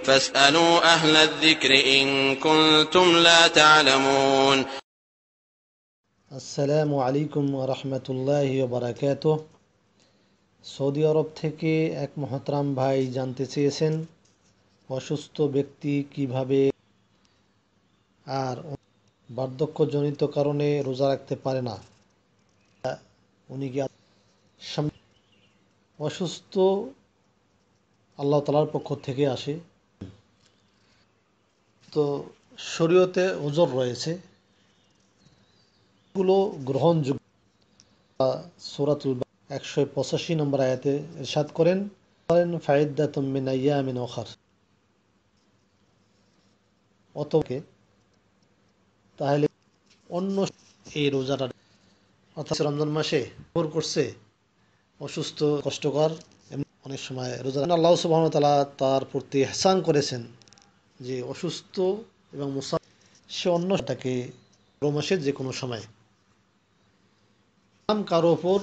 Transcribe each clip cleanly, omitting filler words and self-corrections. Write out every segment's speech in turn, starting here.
فاسألوا أهل الذكر إن كنتم لا تعلمون. আসসালামু আলাইকুম ওয়া রাহমাতুল্লাহি ওয়া বারাকাতুহু। সৌদি আরব থেকে এক মহতরাম ভাই জানতে চেয়েছেন অসুস্থ ব্যক্তি কিভাবে আর বার্ধক্যজনিত কারণে রোজা রাখতে পারে না। উনি কি অসুস্থ আল্লাহ তাআলার পক্ষ থেকে আসে, তো শরীয়তে ওজর রয়েছে, এগুলো গ্রহণযোগ্য। সূরাতুল 185 নম্বর আয়াতে ইরশাদ করেন ফাইদ্দাতুম মিন আইয়ামিন উখার, অতকে তাহলে অন্য এই রোজাটা অর্থাৎ রমজান মাসে ভোর করছে অসুস্থ কষ্টকর, অনেক সময় রোজা আল্লাহ সুবহানাহু ওয়া তাআলা তার প্রতি ইহসান করেছেন যে অসুস্থ এবং সে অন্যটাকে মাসের যে কোনো সময় কারো ওপর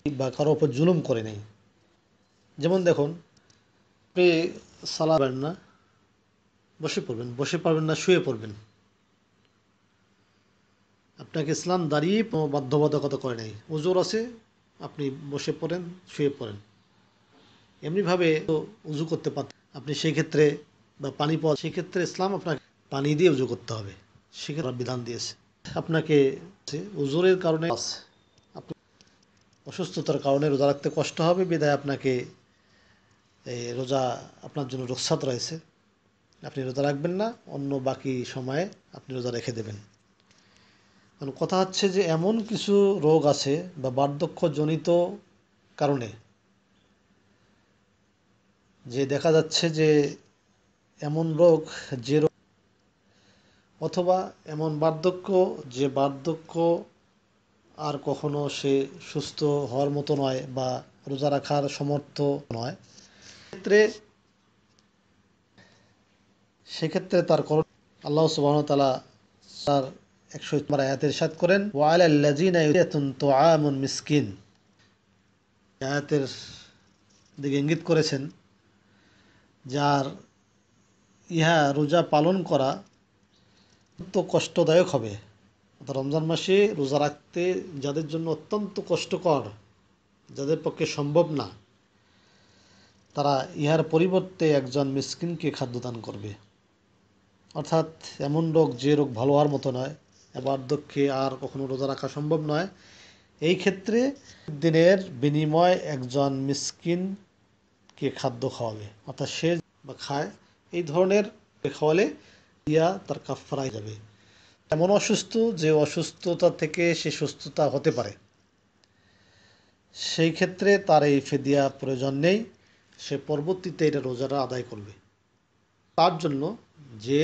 বা কারো ওপর জুলুম করে নেই। যেমন দেখুন, আপনি সালাত পারবেন না বসে পড়বেন, বসে পারবেন না শুয়ে পড়বেন, আপনাকে ইসলাম দাঁড়িয়ে বাধ্যবাধকতা করে নেই। ওজোর আছে, আপনি বসে পড়েন শুয়ে পড়েন, এমনিভাবে তো উজু করতে পারেন আপনি, সেই ক্ষেত্রে বা পানি পাওয়া, সেই ক্ষেত্রে ইসলাম আপনাকে পানি দিয়ে উজু করতে হবে, সেক্ষেত্রে বিধান দিয়েছে। আপনাকে উজুরের কারণে আপনি অসুস্থতার কারণে রোজা রাখতে কষ্ট হবে, বিধায় আপনাকে রোজা আপনার জন্য রুখসাত রয়েছে, আপনি রোজা রাখবেন না, অন্য বাকি সময়ে আপনি রোজা রেখে দেবেন। কারণ কথা হচ্ছে যে এমন কিছু রোগ আছে বা বার্ধক্যজনিত কারণে যে দেখা যাচ্ছে যে এমন রোগ, যে রোগ অথবা এমন বার্ধক্য যে বার্ধক্য আর কখনো সে সুস্থ হওয়ার মতো নয় বা রোজা রাখার সমর্থ নয়, সেক্ষেত্রে তার করণ আল্লাহ সুবহানাহু ওয়া তাআলা তার 100 আয়াতে ইরশাদ করেন ওয়া আলাল্লাযিনা ইয়াতুন তুআমুন মিসকিন, আয়াতের দিকে ইঙ্গিত করেছেন যার ইহা রোজা পালন করা অত্যন্ত কষ্টদায়ক হবে। অর্থাৎ রমজান মাসে রোজা রাখতে যাদের জন্য অত্যন্ত কষ্টকর, যাদের পক্ষে সম্ভব না, তারা ইহার পরিবর্তে একজন মিসকিনকে খাদ্যদান করবে। অর্থাৎ এমন রোগ যে রোগ ভালো হওয়ার মতো নয়, বার্ধক্যে আর কখনো রোজা রাখা সম্ভব নয়, এই ক্ষেত্রে দিনের বিনিময় একজন মিসকিনকে খাদ্য খাওয়াবে, অর্থাৎ সে বা খায় এই ধরনের খাওয়ালে ইয়া তার কাফারা হয়ে যাবে। এমন অসুস্থ যে অসুস্থতা থেকে সে সুস্থতা হতে পারে, সেই ক্ষেত্রে তার এই ফিদিয়া প্রয়োজন নেই, সে পরবর্তীতে এটা রোজাটা আদায় করবে। তার জন্য যে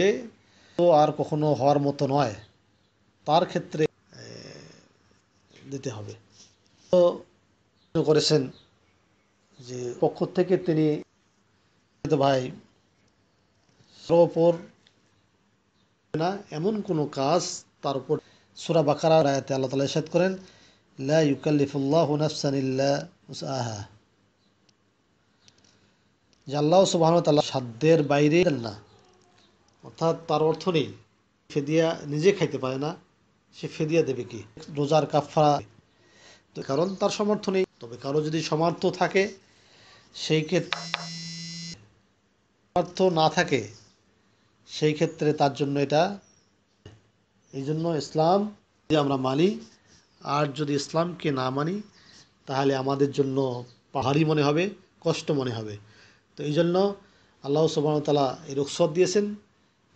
আর কখনো হওয়ার মতো নয় তার ক্ষেত্রে দিতে হবে। তো করেছেন যে পক্ষ থেকে তিনি ভাই ওপর না এমন কোনো কাজ তার উপর, সূরা বাকারার আয়াতে আল্লাহ তাআলা ইরশাদ করেন লা ইউকাল্লিফুল্লাহু নাফসান ইল্লা উসআহা, যে আল্লাহ সুবহানাহু ওয়া তাআলা সাধ্যের বাইরে না, অর্থাৎ তার অর্থ নেই ফিদিয়া নিজে খাইতে পারে না, সে ফিদিয়া দেবে কি, রোজার কাফারা, কারণ তার সামর্থ্য নেই। তবে কারো যদি সামর্থ্য থাকে, সেই ক্ষেত্রে সামর্থ্য না থাকে সেই ক্ষেত্রে তার জন্য এটা, এই জন্য ইসলাম যদি আমরা মানি, আর যদি ইসলামকে না মানি তাহলে আমাদের জন্য পাহাড়ি মনে হবে, কষ্ট মনে হবে। তো এই জন্য আল্লাহ সুবহানাহু ওয়া তাআলা এই রুখসত দিয়েছেন,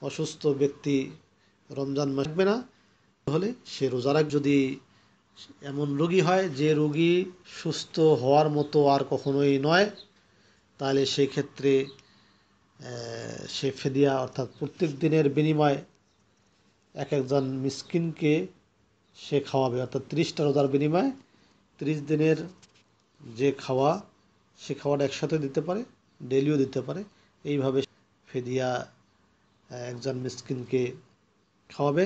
অসুস্থ ব্যক্তি রমজান মাস রাখবে না, তাহলে সে রোজা রাখ, যদি এমন রোগী হয় যে রোগী সুস্থ হওয়ার মতো আর কখনোই নয়, তাহলে সেই ক্ষেত্রে সে ফিদিয়া অর্থাৎ প্রত্যেক দিনের বিনিময়ে একজন মিসকিনকে সে খাওয়াবে, অর্থাৎ 30টা রোজার বিনিময়ে 30 দিনের যে খাওয়া, সে খাওয়াটা একসাথে দিতে পারে, ডেলিও দিতে পারে, এইভাবে ফিদিয়া একজন মিসকিনকে খাওয়াবে।